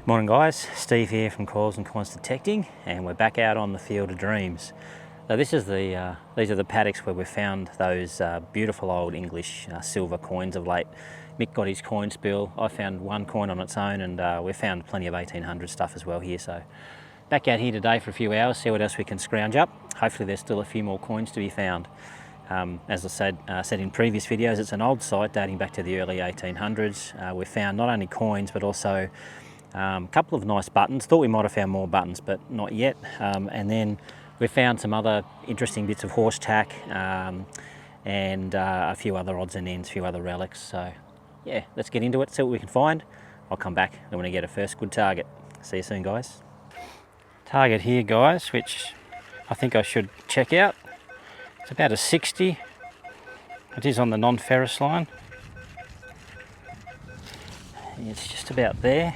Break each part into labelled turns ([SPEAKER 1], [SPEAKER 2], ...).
[SPEAKER 1] Morning guys, Steve here from Coils and Coins Detecting, and we're back out on the Field of Dreams. So these are the paddocks where we found those beautiful old English silver coins of late. Mick got his coin spill. I found one coin on its own, and we found plenty of 1800 stuff as well here. So back out here today for a few hours, see what else we can scrounge up. Hopefully there's still a few more coins to be found. As I said in previous videos, it's an old site dating back to the early 1800s. We found not only coins but also a couple of nice buttons. Thought we might have found more buttons, but not yet. And then we found some other interesting bits of horse tack and a few other odds and ends, a few other relics. So yeah, let's get into it, see what we can find. I'll come back and when I get a first good target. See you soon guys. Target here guys, which I think I should check out. It's about a 60. It is on the non-ferrous line. It's just about there.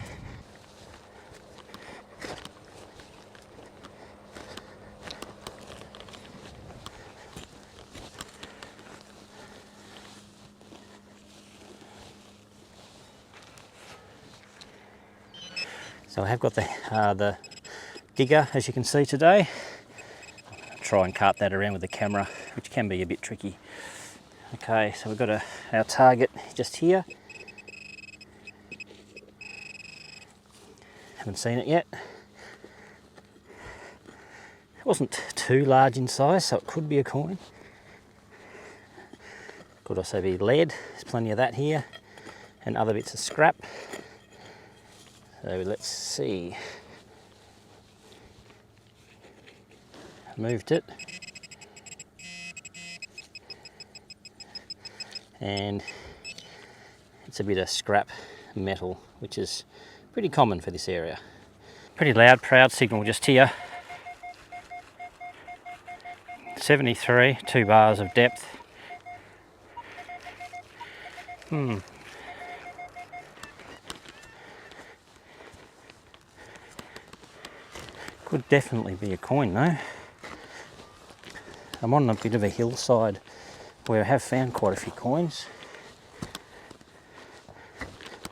[SPEAKER 1] So I have got the digger, as you can see today. I'll try and cart that around with the camera, which can be a bit tricky. Okay, so we've got our target just here. Haven't seen it yet. It wasn't too large in size, so it could be a coin. Could also be lead. There's plenty of that here, and other bits of scrap. So let's see. Moved it. And it's a bit of scrap metal, which is pretty common for this area. Pretty loud, proud signal just here. 73, 2 bars of depth. Could definitely be a coin though. I'm on a bit of a hillside where I have found quite a few coins.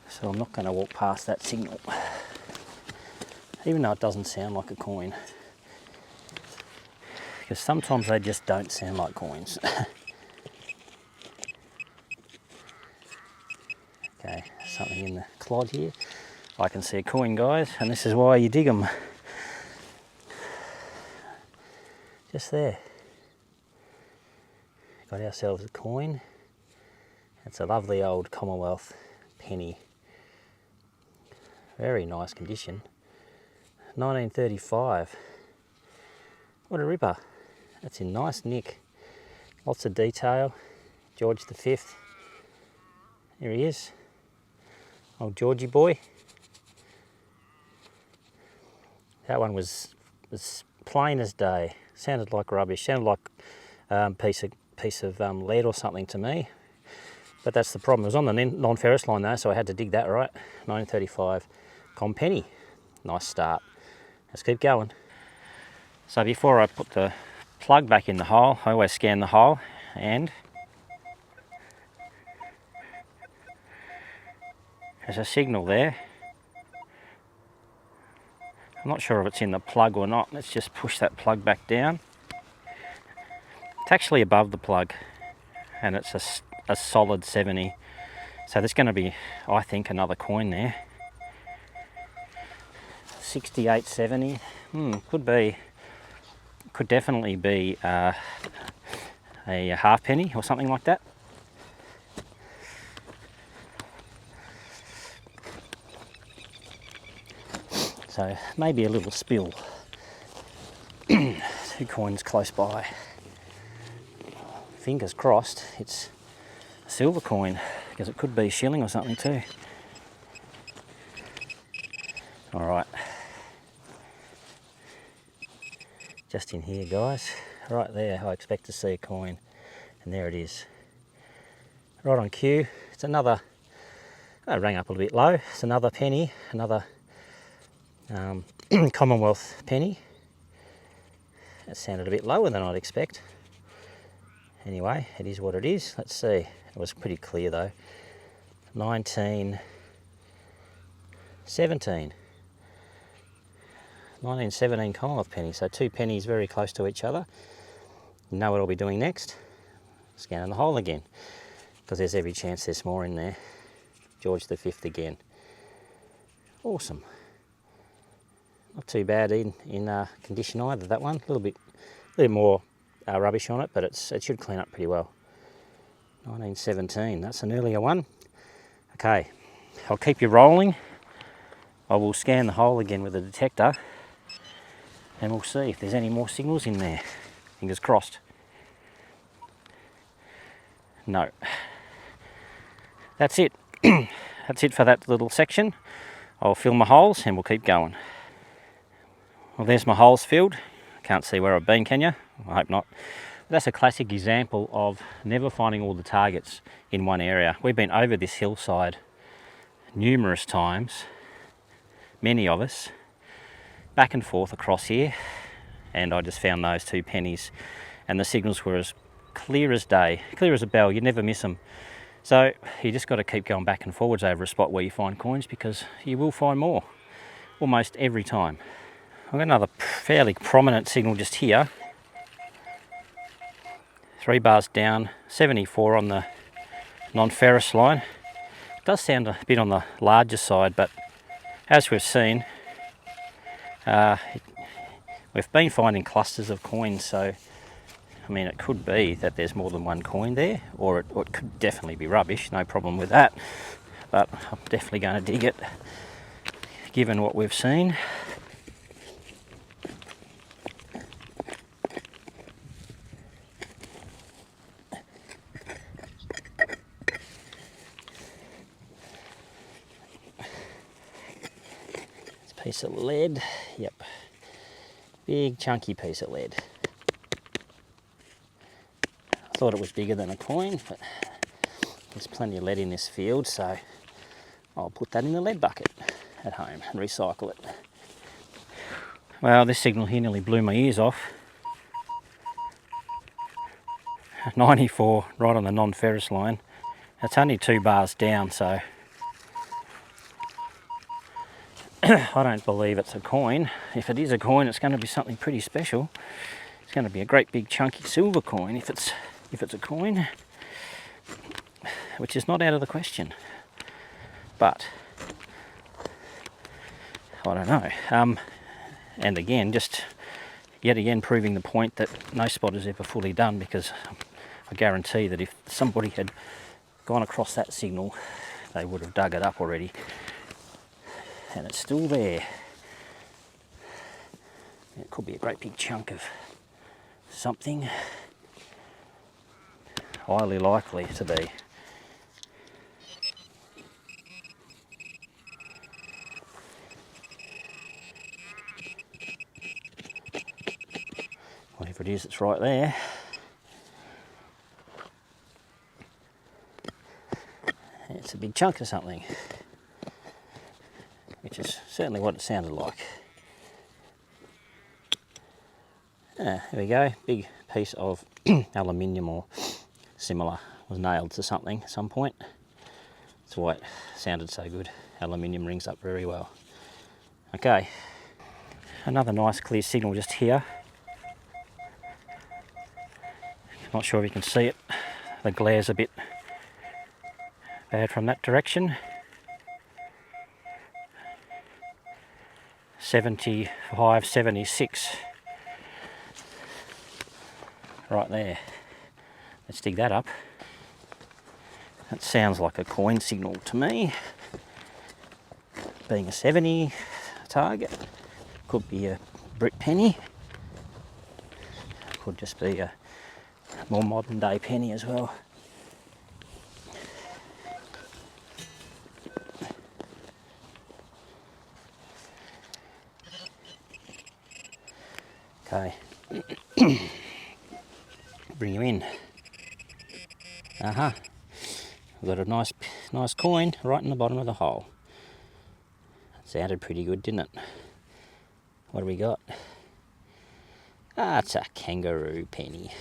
[SPEAKER 1] So I'm not going to walk past that signal. Even though it doesn't sound like a coin. Because sometimes they just don't sound like coins. Okay, something in the clod here. I can see a coin guys, and this is why you dig them. Just there. Got ourselves a coin. It's a lovely old Commonwealth penny. Very nice condition. 1935. What a ripper. That's in nice nick. Lots of detail. George V. Here he is. Old Georgie boy. That one was plain as day. Sounded like rubbish. Sounded like a piece of lead or something to me. But that's the problem. It was on the non-ferrous line though, so I had to dig that right. 1935 Com penny. Nice start. Let's keep going. So before I put the plug back in the hole, I always scan the hole, and there's a signal there. I'm not sure if it's in the plug or not. Let's just push that plug back down. It's actually above the plug, and it's a solid 70. So there's going to be, I think, another coin there. 68, 70. Could definitely be a half penny or something like that. So maybe a little spill. 2 coins close by. Fingers crossed it's a silver coin, because it could be a shilling or something too. All right. Just in here guys, right there I expect to see a coin, and there it is. Right on cue. It's another, I rang up a little bit low, it's another penny, another Commonwealth penny. That sounded a bit lower than I'd expect. Anyway, it is what it is. Let's see. It was pretty clear though. 1917. 1917 Commonwealth penny, so 2 pennies very close to each other. You know what I'll be doing next? Scanning the hole again, because there's every chance there's more in there. George V again. Awesome. Not too bad in condition either, that one. A little bit more rubbish on it, but it should clean up pretty well. 1917, that's an earlier one. Okay, I'll keep you rolling. I will scan the hole again with a detector and we'll see if there's any more signals in there. Fingers crossed. No. That's it. That's it for that little section. I'll fill my holes and we'll keep going. Well, there's my holes filled. Can't see where I've been, can you? I hope not. That's a classic example of never finding all the targets in one area. We've been over this hillside numerous times, many of us, back and forth across here, and I just found those 2 pennies and the signals were as clear as day, clear as a bell. You never miss them. So you just got to keep going back and forwards over a spot where you find coins, because you will find more almost every time. I've got another fairly prominent signal just here. 3 bars down, 74 on the non-ferrous line. It does sound a bit on the larger side, but as we've seen, we've been finding clusters of coins, so I mean, it could be that there's more than one coin there, or it could definitely be rubbish, no problem with that, but I'm definitely going to dig it given what we've seen. Piece of lead, yep, big chunky piece of lead. I thought it was bigger than a coin, but there's plenty of lead in this field, so I'll put that in the lead bucket at home and recycle it. Well, this signal here nearly blew my ears off. 94 right on the non-ferrous line. It's only 2 bars down, so I don't believe it's a coin. If it is a coin, it's going to be something pretty special. It's going to be a great big chunky silver coin if it's a coin, which is not out of the question. But I don't know. And again, just yet again proving the point that no spot is ever fully done, because I guarantee that if somebody had gone across that signal, they would have dug it up already. And it's still there. It could be a great big chunk of something. Highly likely to be. Whatever it is, it's right there. It's a big chunk of something, which is certainly what it sounded like. There we go, big piece of aluminium or similar was nailed to something at some point. That's why it sounded so good. Aluminium rings up very well. Okay, another nice clear signal just here. Not sure if you can see it, the glare's a bit bad from that direction. 75, 76. Right there. Let's dig that up. That sounds like a coin signal to me. Being a 70 target. Could be a brick penny. Could just be a more modern day penny as well. Okay. Bring you in. We've got a nice coin right in the bottom of the hole. Sounded pretty good, didn't it? What do we got? It's a Kangaroo penny.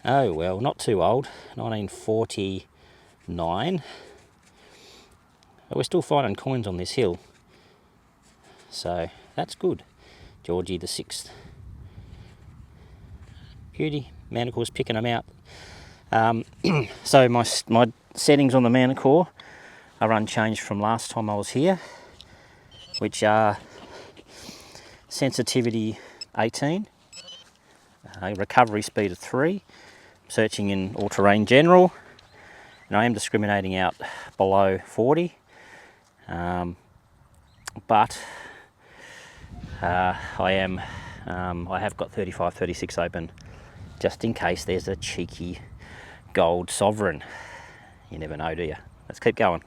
[SPEAKER 1] Oh well, not too old. 1949. But we're still finding coins on this hill, so that's good. Georgie the 6th. Beauty, Manticore's picking them out. So my settings on the Manticore are unchanged from last time I was here, which are sensitivity 18, recovery speed of 3, searching in all-terrain general, and I am discriminating out below 40, but I have got 35, 36 open, just in case there's a cheeky gold sovereign. You never know, do you? Let's keep going.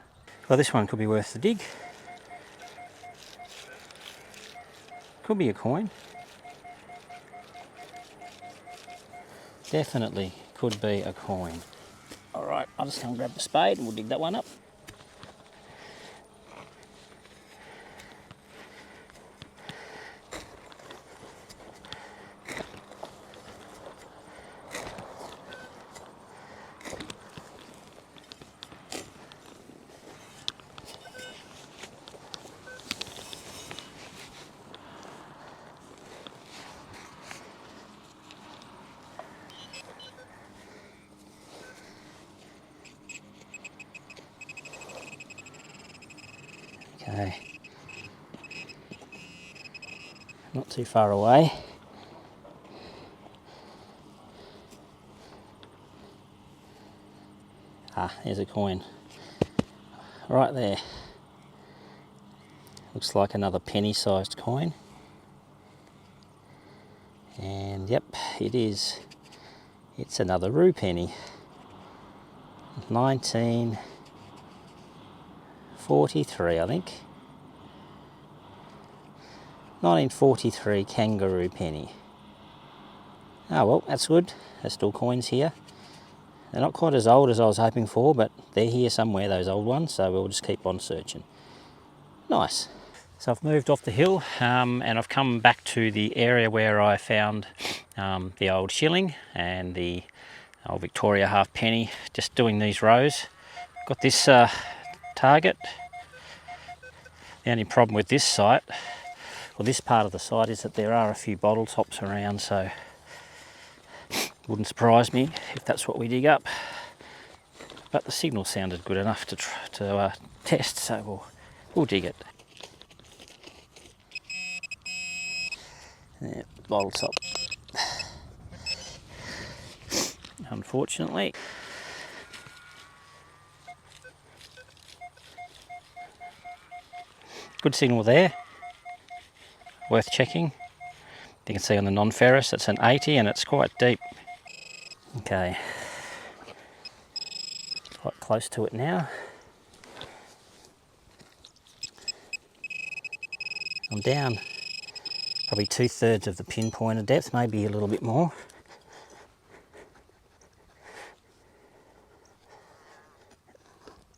[SPEAKER 1] Well, this one could be worth the dig. Could be a coin. Definitely could be a coin. All right, I'll just come and grab the spade and we'll dig that one up. Okay, not too far away. Ah, there's a coin. Right there. Looks like another penny-sized coin. And yep, it is. It's another rue penny. 1943, I think. 1943 Kangaroo penny. Oh well, that's good. There's still coins here. They're not quite as old as I was hoping for, but they're here somewhere, those old ones, so we'll just keep on searching. Nice. So I've moved off the hill and I've come back to the area where I found the old shilling and the old Victoria halfpenny, just doing these rows. Got this target. The only problem with this site, or this part of the site, is that there are a few bottle tops around, so wouldn't surprise me if that's what we dig up. But the signal sounded good enough to test, so we'll dig it. Yeah, bottle top. Unfortunately. Good signal there. Worth checking. You can see on the non-ferrous it's an 80 and it's quite deep. Okay. Quite close to it now. I'm down probably 2/3 of the pinpointer depth, maybe a little bit more.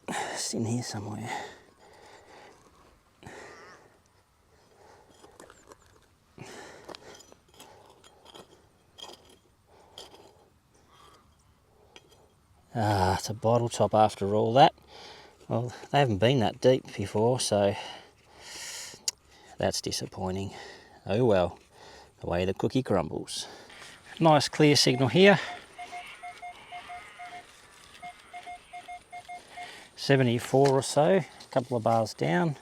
[SPEAKER 1] Just in here somewhere. Ah, it's a bottle top after all that. Well, they haven't been that deep before, so that's disappointing. Oh well, the way the cookie crumbles. Nice clear signal here. 74 or so, a couple of bars down.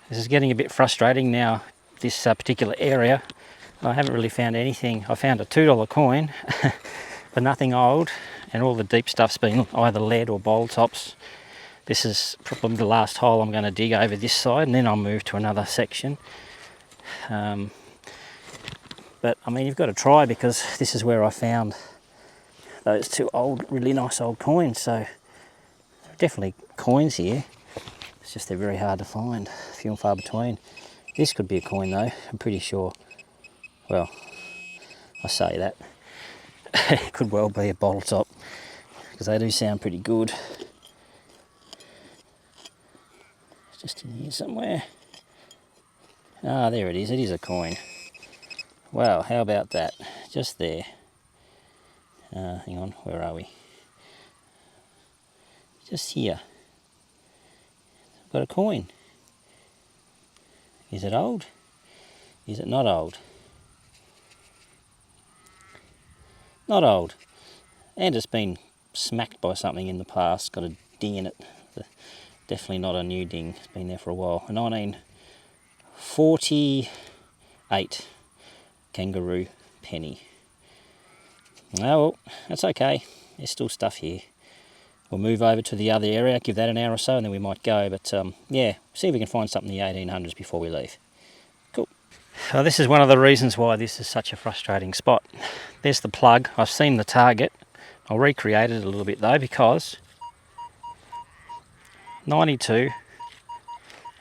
[SPEAKER 1] This is getting a bit frustrating now, this particular area. I haven't really found anything. I found a $2 coin, but nothing old, and all the deep stuff's been either lead or bowl tops. This is probably the last hole I'm going to dig over this side, and then I'll move to another section. But I mean, you've got to try, because this is where I found those two really nice old coins. So definitely coins here. It's just they're very hard to find, few and far between. This could be a coin though, I'm pretty sure. Well, I say that. It could well be a bottle top, because they do sound pretty good. It's just in here somewhere. Ah, there it is. It is a coin. Wow, how about that? Just there. Hang on, where are we? Just here. I've got a coin. Is it old? Is it not old? Not old. And it's been smacked by something in the past, got a ding in it. Definitely not a new ding, it's been there for a while. A 1948 Kangaroo penny. Oh well, that's okay, there's still stuff here. We'll move over to the other area, give that an hour or so, and then we might go. But yeah, see if we can find something in the 1800s before we leave. Cool. So this is one of the reasons why this is such a frustrating spot. There's the plug. I've seen the target. I'll recreate it a little bit though, because 92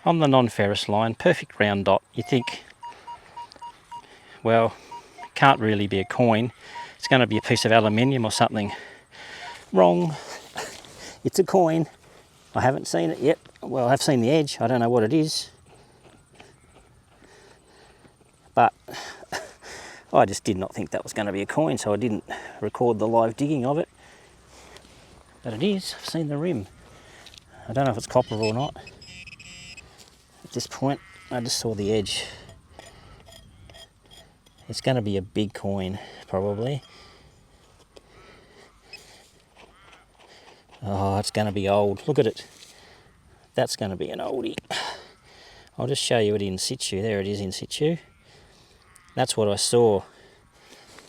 [SPEAKER 1] on the non-ferrous line, perfect round dot. You think, well, it can't really be a coin. It's going to be a piece of aluminium or something. Wrong. It's a coin. I haven't seen it yet. Well, I have seen the edge. I don't know what it is. But I just did not think that was going to be a coin, so I didn't record the live digging of it. But it is. I've seen the rim. I don't know if it's copper or not. At this point, I just saw the edge. It's going to be a big coin, probably. Oh, it's going to be old. Look at it. That's going to be an oldie. I'll just show you it in situ. There it is in situ. That's what I saw.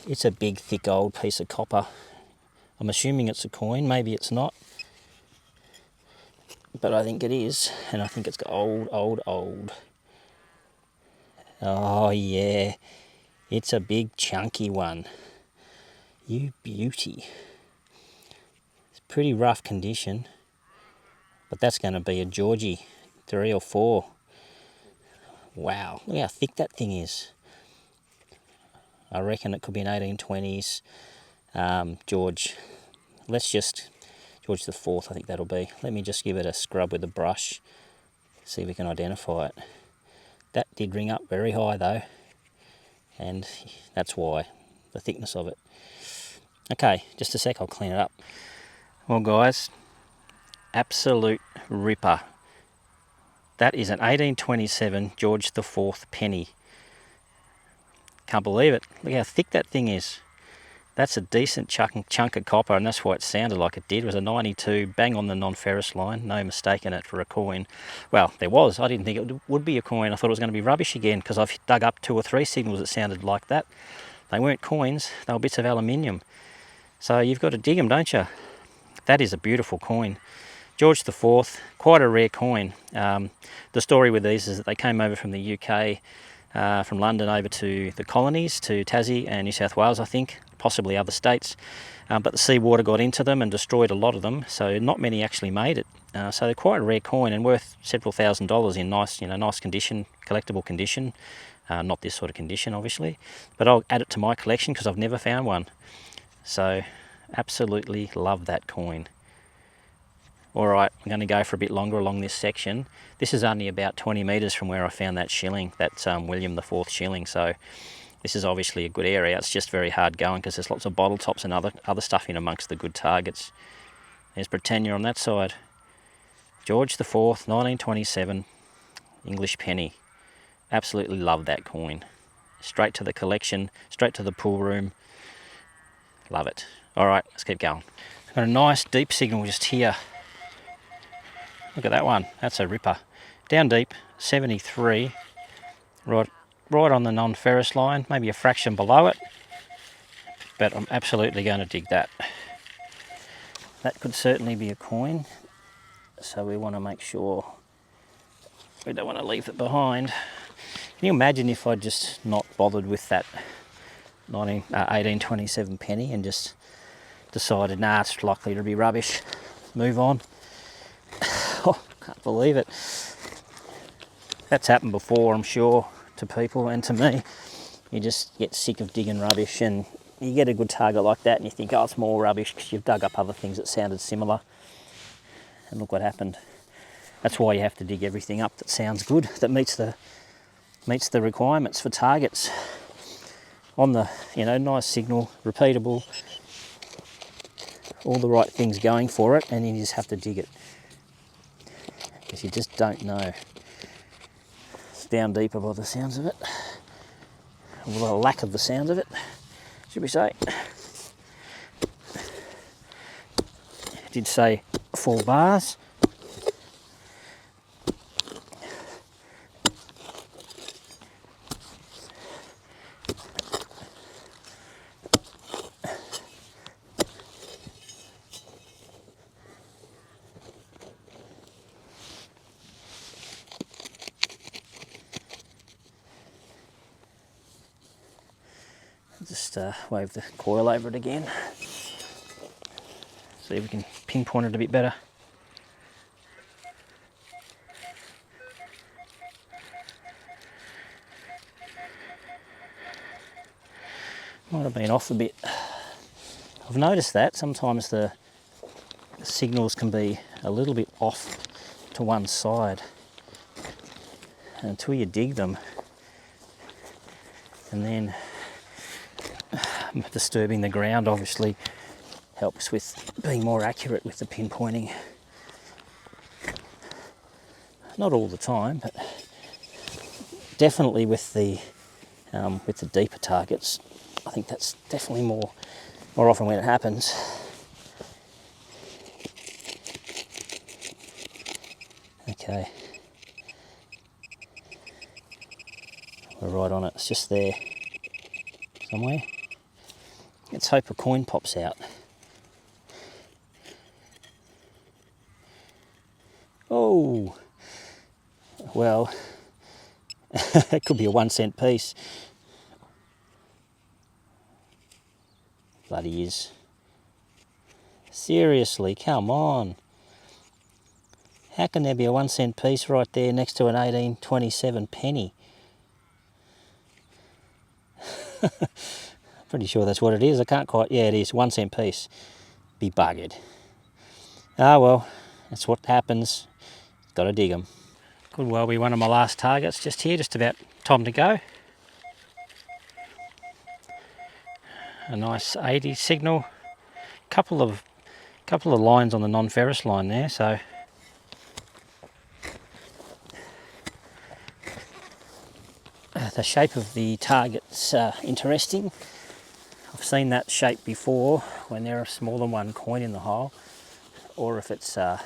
[SPEAKER 1] It's a big, thick, old piece of copper. I'm assuming it's a coin. Maybe it's not. But I think it is. And I think it's old, old, old. Oh, yeah. It's a big, chunky one. You beauty. It's pretty rough condition. But that's going to be a Georgie, 3 or 4. Wow, look how thick that thing is. I reckon it could be an 1820s George. George the 4th, I think that'll be. Let me just give it a scrub with a brush, see if we can identify it. That did ring up very high though, and that's why, the thickness of it. Okay, just a sec, I'll clean it up. Well guys, absolute ripper. That is an 1827 George the 4th penny. Can't believe it. Look how thick that thing is. That's a decent chunk of copper, and that's why it sounded like it did. It was a 92, bang on the non-ferrous line. No mistaking it for a coin. Well, there was. I didn't think it would be a coin. I thought it was going to be rubbish again, because I've dug up 2 or 3 signals that sounded like that. They weren't coins. They were bits of aluminium. So you've got to dig them, don't you? That is a beautiful coin. George the 4th, quite a rare coin. The story with these is that they came over from the UK, from London over to the colonies, to Tassie and New South Wales, I think, possibly other states. But the seawater got into them and destroyed a lot of them, so not many actually made it. So they're quite a rare coin and worth several $1,000s in nice condition, collectible condition. Not this sort of condition, obviously, but I'll add it to my collection because I've never found one. So absolutely love that coin. Alright, I'm going to go for a bit longer along this section. This is only about 20 metres from where I found that shilling, that William IV shilling, so this is obviously a good area. It's just very hard going because there's lots of bottle tops and other stuff in amongst the good targets. There's Britannia on that side. George IV, 1927, English penny. Absolutely love that coin. Straight to the collection, straight to the pool room. Love it. Alright, let's keep going. Got a nice deep signal just here. Look at that one, that's a ripper. Down deep, 73, right on the non-ferrous line, maybe a fraction below it, but I'm absolutely going to dig that. That could certainly be a coin, so we want to make sure we don't want to leave it behind. Can you imagine if I'd just not bothered with that 1827 penny and just decided, nah, it's likely to be rubbish, move on. Oh, can't believe it. That's happened before, I'm sure, to people and to me. You just get sick of digging rubbish and you get a good target like that and you think, oh, it's more rubbish because you've dug up other things that sounded similar. And look what happened. That's why you have to dig everything up that sounds good, that meets the requirements for targets. On the, nice signal, repeatable, all the right things going for it, and you just have to dig it. Because you just don't know. It's down deeper by the sounds of it. Well, the lack of the sound of it, should we say. It did say 4 bars. Just wave the coil over it again. See if we can pinpoint it a bit better. Might have been off a bit. I've noticed that sometimes the signals can be a little bit off to one side until you dig them, and then disturbing the ground obviously helps with being more accurate with the pinpointing. Not all the time, but definitely with the deeper targets. I think that's definitely more often when it happens. Okay, we're right on it. It's just there somewhere. Let's hope a coin pops out. Oh, well, it could be a 1 cent piece. Bloody is. Seriously, come on. How can there be a 1 cent piece right there next to an 1827 penny? Pretty sure that's what it is. I can't quite, yeah, it is, 1 cent piece. Be buggered. Ah well, that's what happens. Got to dig them. Could well be one of my last targets just here, just about time to go. A nice 80 signal. Couple of lines on the non-ferrous line there, so the shape of the target's interesting. I've seen that shape before when there is more than one coin in the hole, or if it's an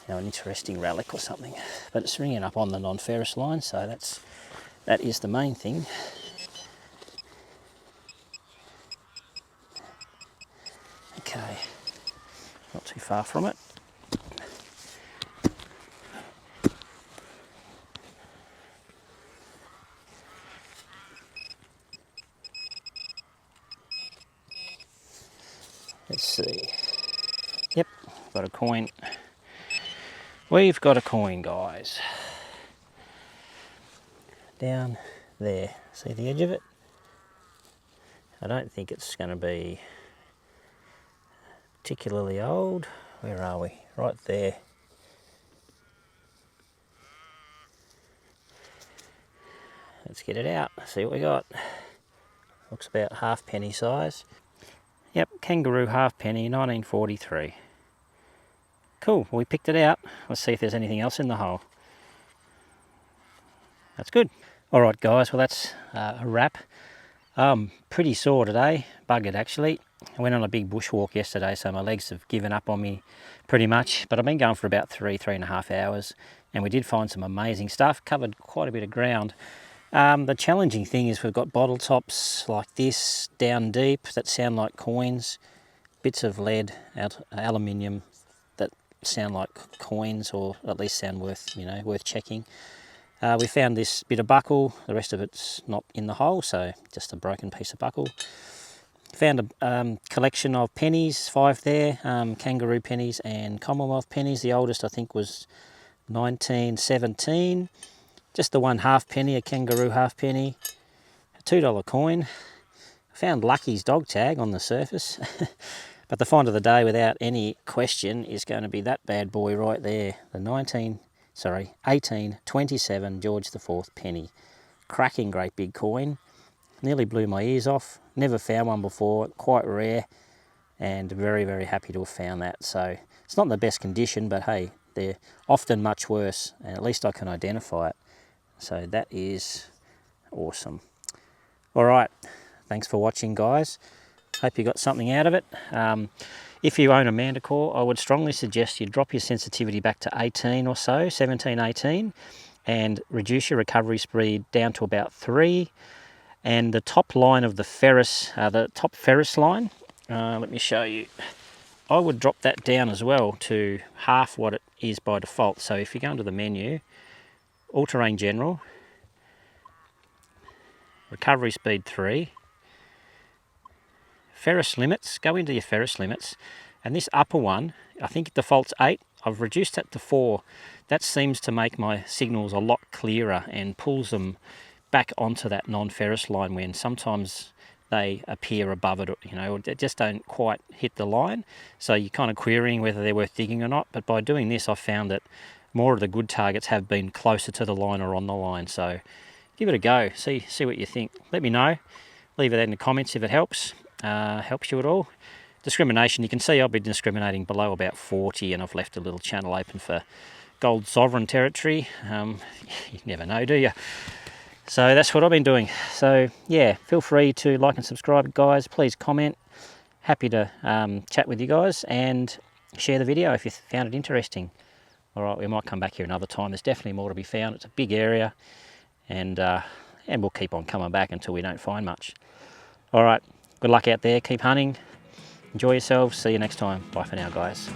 [SPEAKER 1] interesting relic or something. But it's ringing up on the non-ferrous line, so that is the main thing. Okay, not too far from it. Let's see. Yep, got a coin. We've got a coin, guys. Down there. See the edge of it? I don't think it's going to be particularly old. Where are we? Right there. Let's get it out, see what we got. Looks about halfpenny size. Yep, Kangaroo halfpenny, 1943. Cool, well, we picked it out. Let's see if there's anything else in the hole. That's good. Alright guys, well that's a wrap. Pretty sore today, buggered actually. I went on a big bushwalk yesterday, so my legs have given up on me pretty much, but I've been going for about 3.5 hours, and we did find some amazing stuff, covered quite a bit of ground. The challenging thing is we've got bottle tops like this down deep that sound like coins, bits of lead, aluminium that sound like coins, or at least sound worth checking. We found this bit of buckle, the rest of it's not in the hole, so just a broken piece of buckle. Found a collection of pennies, 5 there, Kangaroo pennies and Commonwealth pennies. The oldest I think was 1917. Just the one halfpenny, a Kangaroo halfpenny, a $2 coin. I found Lucky's dog tag on the surface, but the find of the day without any question is going to be that bad boy right there, the 1827 George IV penny. Cracking great big coin. Nearly blew my ears off. Never found one before, quite rare, and very, very happy to have found that. So it's not in the best condition, but hey, they're often much worse, and at least I can identify it. So that is awesome. All right, thanks for watching, guys. Hope you got something out of it. If you own a Manticore, I would strongly suggest you drop your sensitivity back to 18 or so, 17, 18, and reduce your recovery speed down to about 3. And the top line of the top ferrous line, let me show you. I would drop that down as well to half what it is by default. So if you go into the menu, All Terrain General, recovery speed 3, ferrous limits, go into your ferrous limits, and this upper one, I think it defaults 8. I've reduced that to 4. That seems to make my signals a lot clearer and pulls them back onto that non-ferrous line when sometimes they appear above it, you know, or they just don't quite hit the line. So you're kind of querying whether they're worth digging or not. But by doing this, I've found that more of the good targets have been closer to the line or on the line. So give it a go, see what you think. Let me know, leave it in the comments if it helps you at all. Discrimination, you can see I've been discriminating below about 40, and I've left a little channel open for gold sovereign territory. You never know, do you? So that's what I've been doing. So yeah, feel free to like and subscribe, guys. Please comment. Happy to chat with you guys, and share the video if you found it interesting. All right, we might come back here another time. There's definitely more to be found. It's a big area, and we'll keep on coming back until we don't find much. All right, good luck out there. Keep hunting. Enjoy yourselves. See you next time. Bye for now, guys.